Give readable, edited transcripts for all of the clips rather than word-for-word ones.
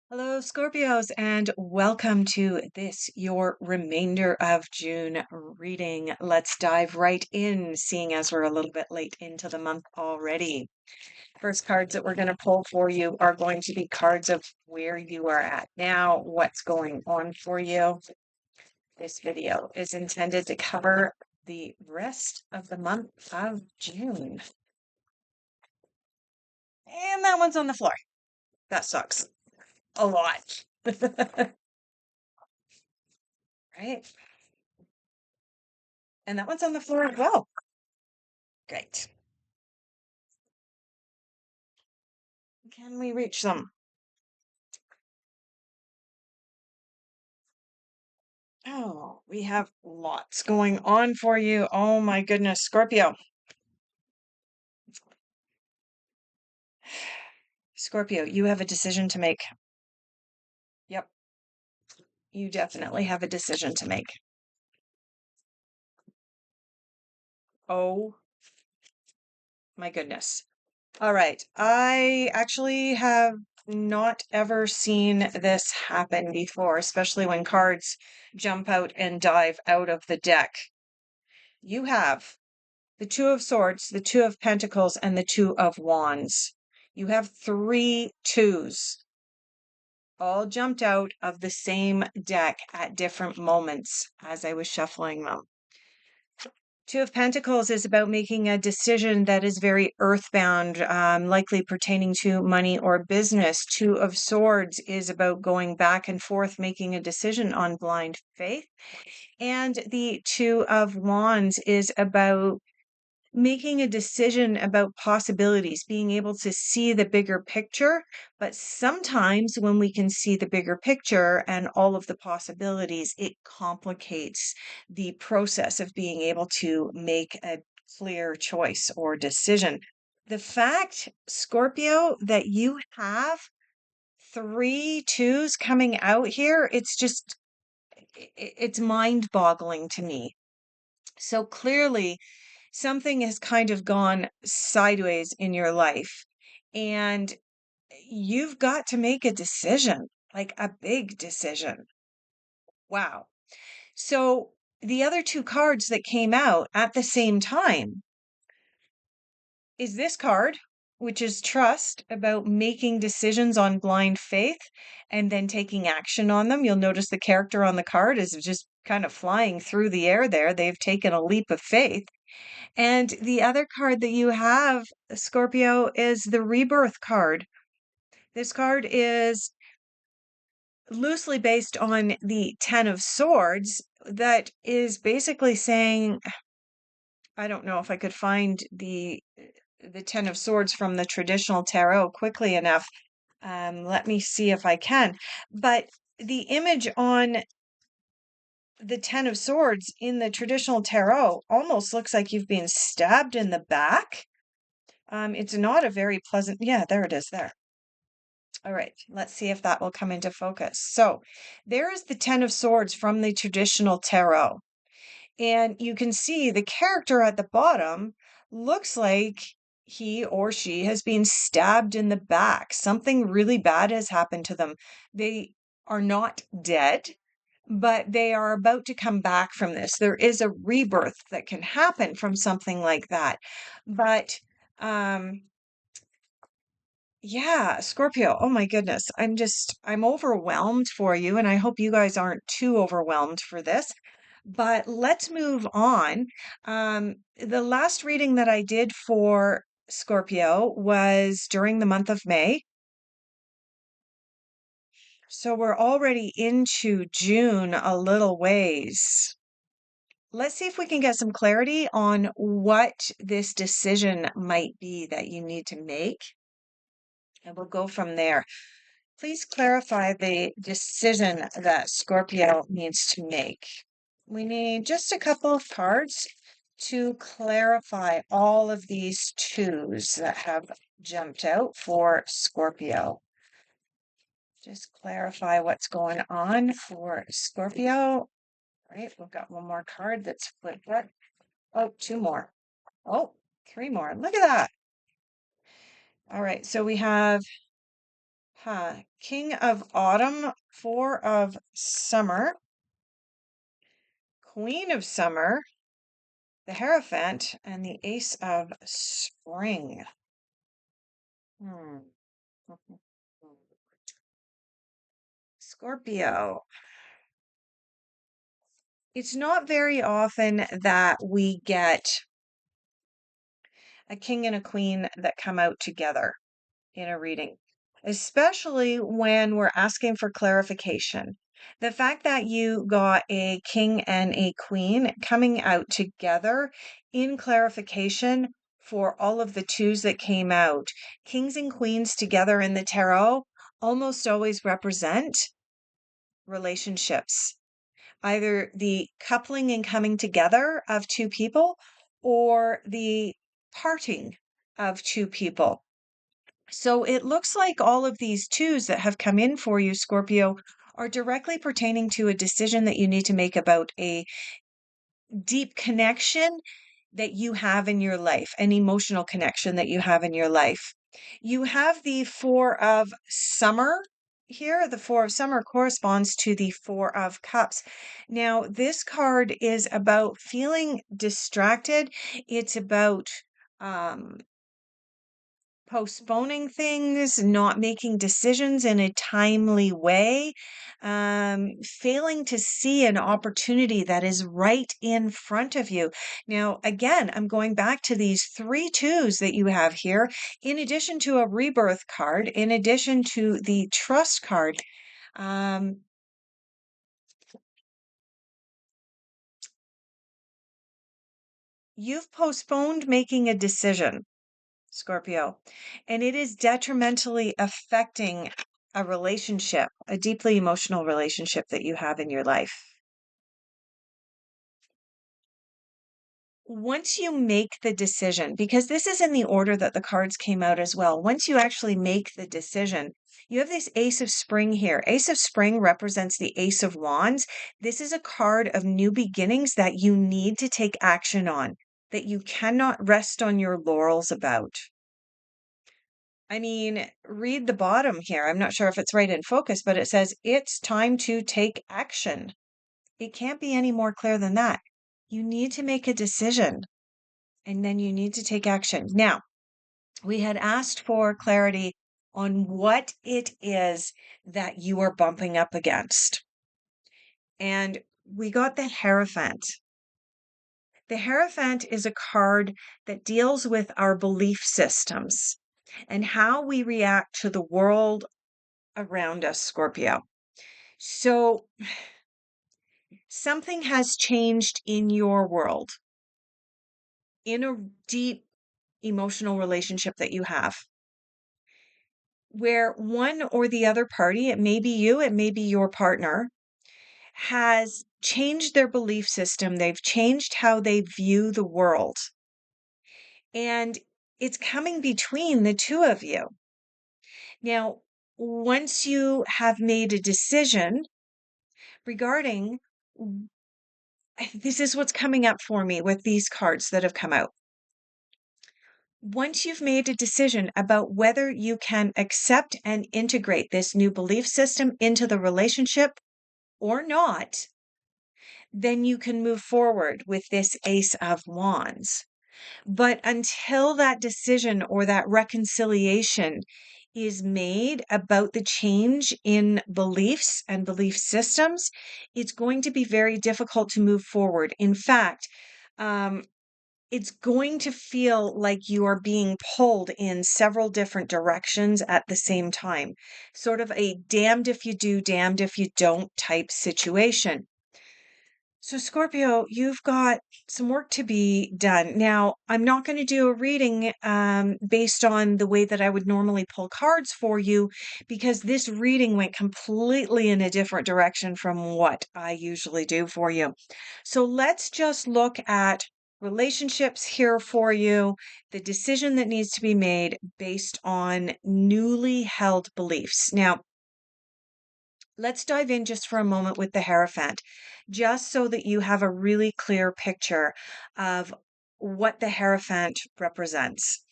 Hello, Scorpios, and welcome to this, your remainder of June reading. Let's dive right in, seeing as we're a little bit late into the month already. First cards that we're going to pull for you are going to be cards of where you are at now, what's going on for you. This video is intended to cover the rest of the month of June. And that one's on the floor. That sucks a lot. Right? And that one's on the floor as well. Great. Can we reach them? Oh, we have lots going on for you. Oh my goodness, Scorpio. Scorpio, you have a decision to make. Yep, you definitely have a decision to make. Oh my goodness. All right. I actually have not ever seen this happen before, especially when cards jump out and dive out of the deck. You have the Two of Swords, the Two of Pentacles, and the Two of Wands. You have three twos all jumped out of the same deck at different moments as I was shuffling them. Two of Pentacles is about making a decision that is very earthbound, likely pertaining to money or business. Two of Swords is about going back and forth, making a decision on blind faith. And the Two of Wands is about making a decision about possibilities, being able to see the bigger picture. But sometimes when we can see the bigger picture and all of the possibilities, it complicates the process of being able to make a clear choice or decision. The fact, Scorpio, that you have three twos coming out here, it's mind boggling to me. So clearly, something has kind of gone sideways in your life, and you've got to make a decision, like a big decision. Wow. So the other two cards that came out at the same time is this card, which is trust, about making decisions on blind faith and then taking action on them. You'll notice the character on the card is just kind of flying through the air there. They've taken a leap of faith. And the other card that you have, Scorpio, is the rebirth card. This card is loosely based on the Ten of Swords, that is basically saying, I don't know if I could find the Ten of Swords from the traditional tarot quickly enough. Let me see if I can. But the image on the Ten of Swords in the traditional tarot almost looks like you've been stabbed in the back. It's not a very pleasant, yeah, there it is there. All right, let's see if that will come into focus. So there is the Ten of Swords from the traditional tarot. And you can see the character at the bottom looks like he or she has been stabbed in the back. Something really bad has happened to them. They are not dead, but they are about to come back from this. There is a rebirth that can happen from something like that. But yeah, Scorpio. Oh my goodness. I'm overwhelmed for you, and I hope you guys aren't too overwhelmed for this. But let's move on. The last reading that I did for Scorpio was during the month of May. So we're already into June a little ways. Let's see if we can get some clarity on what this decision might be that you need to make. And we'll go from there. Please clarify the decision that Scorpio needs to make. We need just a couple of cards to clarify all of these twos that have jumped out for Scorpio. Just clarify what's going on for Scorpio. All right, we've got one more card that's flipped up. Oh, two more. Oh, three more. Look at that. All right, so we have King of Autumn, Four of Summer, Queen of Summer, the Hierophant, and the Ace of Spring. Hmm. Scorpio. It's not very often that we get a king and a queen that come out together in a reading, especially when we're asking for clarification. The fact that you got a king and a queen coming out together in clarification for all of the twos that came out, kings and queens together in the tarot almost always represent relationships, either the coupling and coming together of two people or the parting of two people. So it looks like all of these twos that have come in for you, Scorpio, are directly pertaining to a decision that you need to make about a deep connection that you have in your life, an emotional connection that you have in your life. You have the Four of Summer here. The Four of Summer corresponds to the Four of Cups. Now, this card is about feeling distracted. It's about postponing things, not making decisions in a timely way, failing to see an opportunity that is right in front of you. Now, again, I'm going back to these three twos that you have here, in addition to a rebirth card, in addition to the trust card. You've postponed making a decision, Scorpio, and it is detrimentally affecting a relationship, a deeply emotional relationship that you have in your life. Once you make the decision, because this is in the order that the cards came out as well, once you actually make the decision, you have this Ace of Spring here. Ace of Spring represents the Ace of Wands. This is a card of new beginnings that you need to take action on, that you cannot rest on your laurels about. I mean, read the bottom here. I'm not sure if it's right in focus, but it says it's time to take action. It can't be any more clear than that. You need to make a decision and then you need to take action. Now, we had asked for clarity on what it is that you are bumping up against. And we got the Hierophant. The Hierophant is a card that deals with our belief systems and how we react to the world around us, Scorpio. So something has changed in your world, in a deep emotional relationship that you have, where one or the other party, it may be you, it may be your partner, has changed their belief system. They've changed how they view the world. And it's coming between the two of you. Now, once you have made a decision regarding, this is what's coming up for me with these cards that have come out. Once you've made a decision about whether you can accept and integrate this new belief system into the relationship or not, then you can move forward with this Ace of Wands. But until that decision or that reconciliation is made about the change in beliefs and belief systems, it's going to be very difficult to move forward. In fact, it's going to feel like you are being pulled in several different directions at the same time. Sort of a damned if you do, damned if you don't type situation. So, Scorpio, you've got some work to be done. Now, I'm not going to do a reading based on the way that I would normally pull cards for you because this reading went completely in a different direction from what I usually do for you. So, let's just look at relationships here for you, the decision that needs to be made based on newly held beliefs. Now, let's dive in just for a moment with the Hierophant, just so that you have a really clear picture of what the Hierophant represents.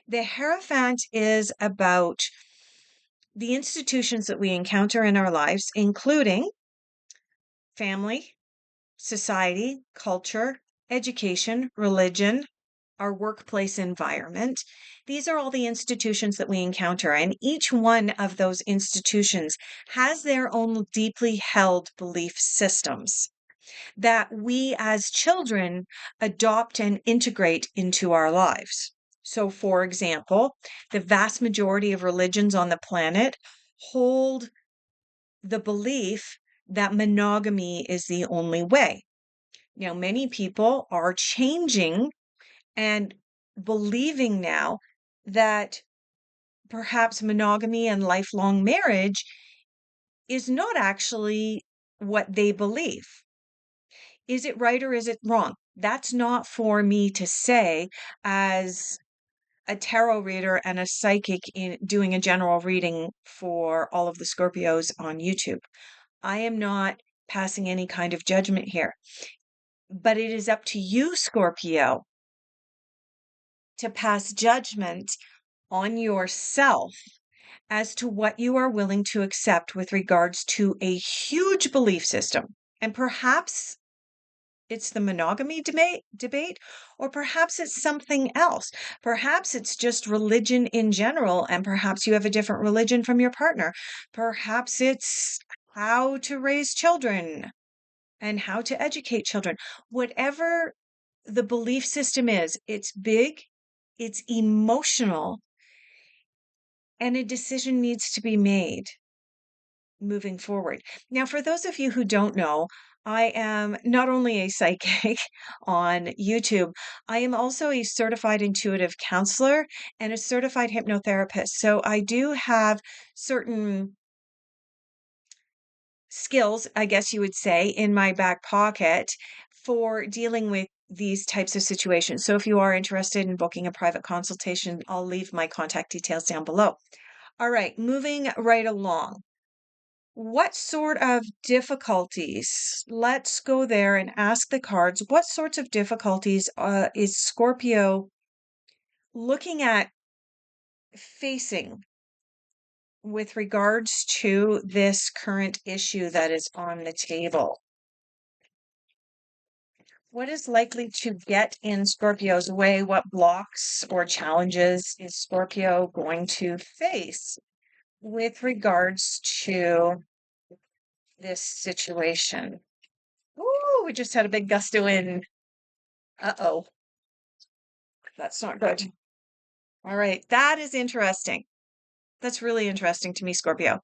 The Hierophant is about the institutions that we encounter in our lives, including family, society, culture, education, religion, our workplace environment. These are all the institutions that we encounter, and each one of those institutions has their own deeply held belief systems that we as children adopt and integrate into our lives. So, for example, the vast majority of religions on the planet hold the belief that monogamy is the only way. Now, many people are changing and believing now that perhaps monogamy and lifelong marriage is not actually what they believe. Is it right or is it wrong? That's not for me to say as a tarot reader and a psychic in doing a general reading for all of the Scorpios on YouTube. I am not passing any kind of judgment here, but it is up to you, Scorpio, to pass judgment on yourself as to what you are willing to accept with regards to a huge belief system. And perhaps it's the monogamy debate, or perhaps it's something else. Perhaps it's just religion in general, and perhaps you have a different religion from your partner. Perhaps it's how to raise children and how to educate children. Whatever the belief system is, it's big, it's emotional, and a decision needs to be made moving forward. Now, for those of you who don't know, I am not only a psychic on YouTube, I am also a certified intuitive counselor and a certified hypnotherapist. So I do have certain skills, I guess you would say, in my back pocket for dealing with these types of situations. So if you are interested in booking a private consultation, I'll leave my contact details down below. All right, moving right along. What sort of difficulties? Let's go there and ask the cards. What sorts of difficulties is Scorpio looking at facing with regards to this current issue that is on the table? What is likely to get in Scorpio's way? What blocks or challenges is Scorpio going to face with regards to this situation? Ooh, we just had a big gust of wind. Uh-oh, that's not good. All right, that is interesting. That's really interesting to me, Scorpio.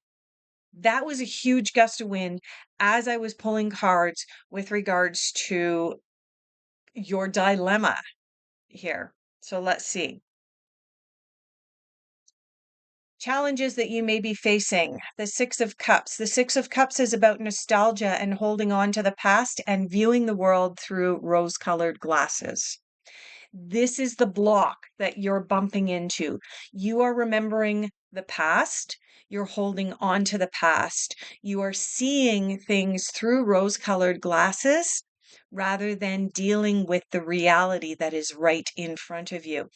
That was a huge gust of wind as I was pulling cards with regards to your dilemma here. So let's see. Challenges that you may be facing. The Six of Cups. The Six of Cups is about nostalgia and holding on to the past and viewing the world through rose-colored glasses. This is the block that you're bumping into. You are remembering the past. You're holding on to the past. You are seeing things through rose-colored glasses rather than dealing with the reality that is right in front of you.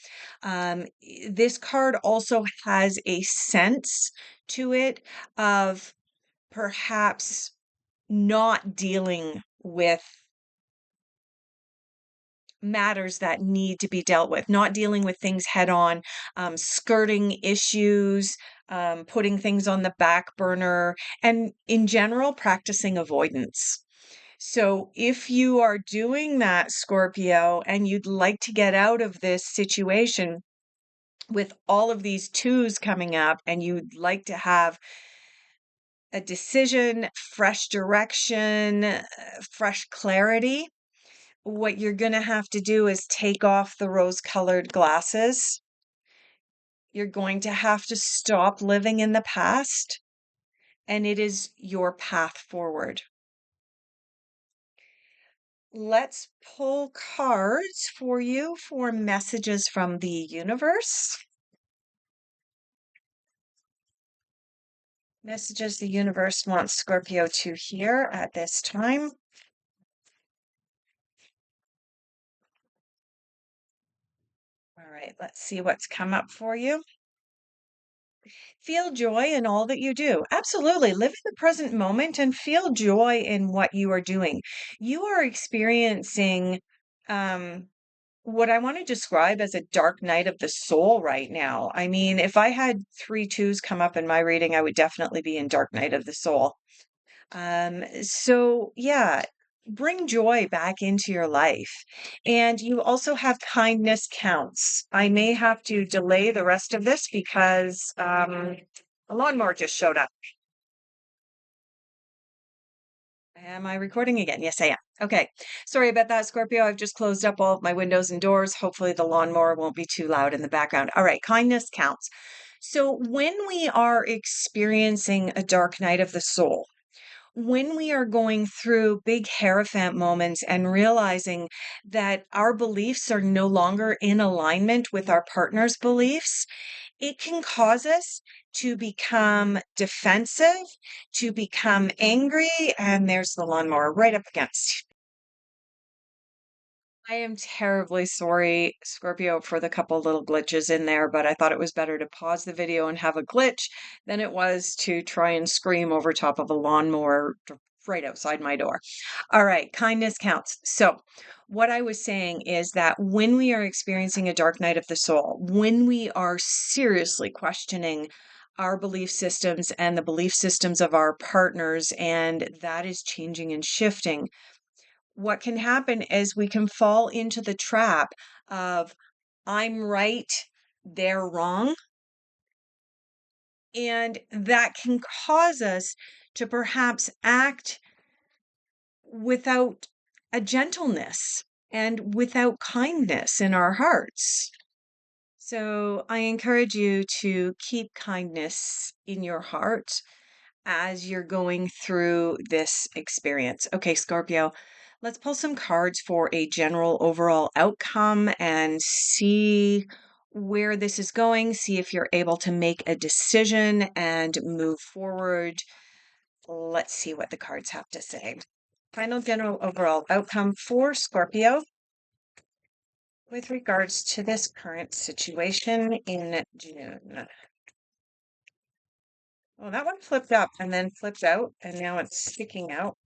This card also has a sense to it of perhaps not dealing with matters that need to be dealt with, not dealing with things head on, skirting issues, putting things on the back burner, and in general, practicing avoidance. So, if you are doing that, Scorpio, and you'd like to get out of this situation with all of these twos coming up, and you'd like to have a decision, fresh direction, fresh clarity, what you're going to have to do is take off the rose-colored glasses. You're going to have to stop living in the past, and it is your path forward. Let's pull cards for you for messages from the universe. Messages the universe wants Scorpio to hear at this time. All right, let's see what's come up for you. Feel joy in all that you do. Absolutely. Live in the present moment and feel joy in what you are doing. You are experiencing um, what I want to describe as a dark night of the soul right now. I mean, if I had three twos come up in my reading, I would definitely be in dark night of the soul. So yeah, bring joy back into your life. And you also have kindness counts. I may have to delay the rest of this because a lawnmower just showed up. Am I recording again? Yes, I am. Okay. Sorry about that, Scorpio. I've just closed up all of my windows and doors. Hopefully, the lawnmower won't be too loud in the background. All right. Kindness counts. So, when we are experiencing a dark night of the soul, when we are going through big Hierophant moments and realizing that our beliefs are no longer in alignment with our partner's beliefs, it can cause us to become defensive, to become angry, and there's the lawnmower right up against. I am terribly sorry, Scorpio, for the couple little glitches in there, but I thought it was better to pause the video and have a glitch than it was to try and scream over top of a lawnmower right outside my door. All right, kindness counts. So, what I was saying is that when we are experiencing a dark night of the soul, when we are seriously questioning our belief systems and the belief systems of our partners, and that is changing and shifting, what can happen is we can fall into the trap of I'm right, they're wrong. And that can cause us to perhaps act without a gentleness and without kindness in our hearts. So I encourage you to keep kindness in your heart as you're going through this experience. Okay, Scorpio, let's pull some cards for a general overall outcome and see where this is going, see if you're able to make a decision and move forward. Let's see what the cards have to say. Final general overall outcome for Scorpio with regards to this current situation in June. Well, that one flipped up and then flipped out, and now it's sticking out.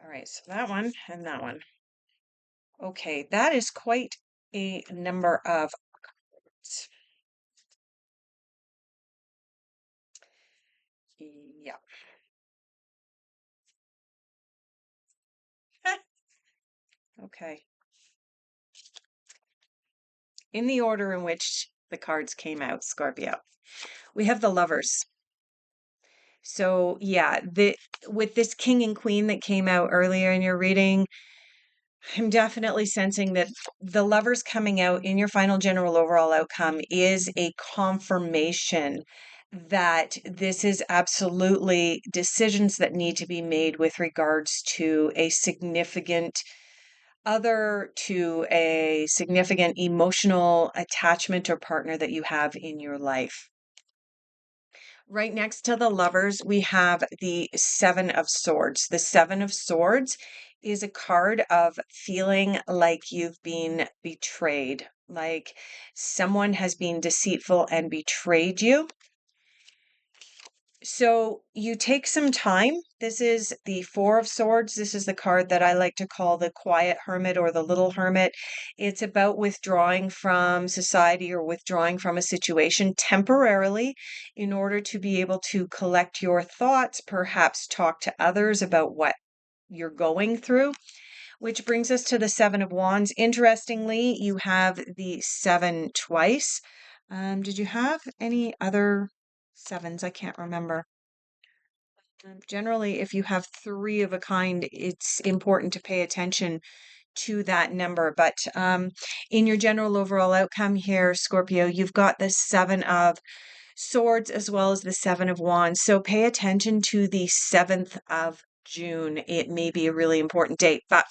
All right, so that one and that one. Okay, that is quite a number of cards. Yeah. Okay. In the order in which the cards came out, Scorpio, we have the Lovers. So, yeah, with this King and Queen that came out earlier in your reading, I'm definitely sensing that the Lovers coming out in your final general overall outcome is a confirmation that this is absolutely decisions that need to be made with regards to a significant other, to a significant emotional attachment or partner that you have in your life. Right next to the Lovers, we have the Seven of Swords. The Seven of Swords is a card of feeling like you've been betrayed, like someone has been deceitful and betrayed you. So you take some time. This is the Four of Swords. This is the card that I like to call the Quiet Hermit or the Little Hermit. It's about withdrawing from society or withdrawing from a situation temporarily in order to be able to collect your thoughts, perhaps talk to others about what you're going through. Which brings us to the Seven of Wands. Interestingly, you have the seven twice. Did you have any other sevens? I can't remember. Generally, if you have three of a kind, it's important to pay attention to that number. But in your general overall outcome here, Scorpio, you've got the Seven of Swords as well as the Seven of Wands. So pay attention to the 7th of June. It may be a really important date, but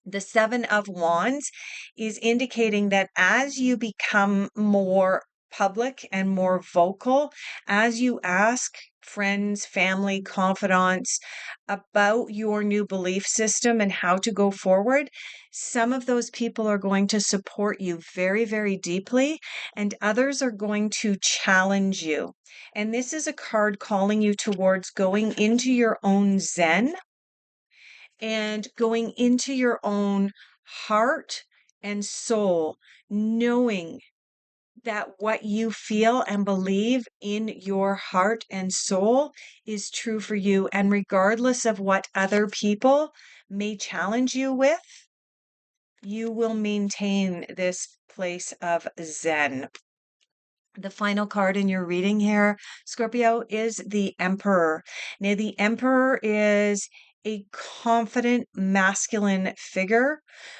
the Seven of Wands is indicating that as you become more public and more vocal, as you ask friends, family, confidants about your new belief system and how to go forward, some of those people are going to support you very, very deeply, and others are going to challenge you. And this is a card calling you towards going into your own Zen and going into your own heart and soul, knowing that what you feel and believe in your heart and soul is true for you. And regardless of what other people may challenge you with, you will maintain this place of Zen. The final card in your reading here, Scorpio, is the Emperor. Now, the Emperor is a confident masculine figure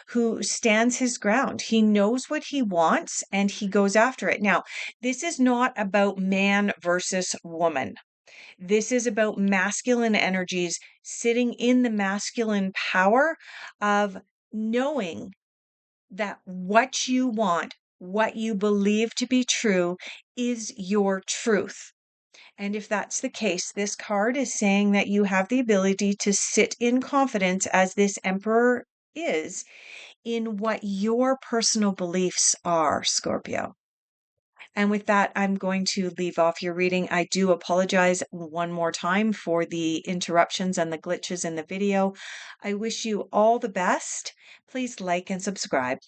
who stands his ground. He knows what he wants and he goes after it. Now, this is not about man versus woman. This is about masculine energies sitting in the masculine power of knowing that what you want, what you believe to be true, is your truth. And if that's the case, this card is saying that you have the ability to sit in confidence, as this Emperor is, in what your personal beliefs are, Scorpio. And with that, I'm going to leave off your reading. I do apologize one more time for the interruptions and the glitches in the video. I wish you all the best. Please like and subscribe.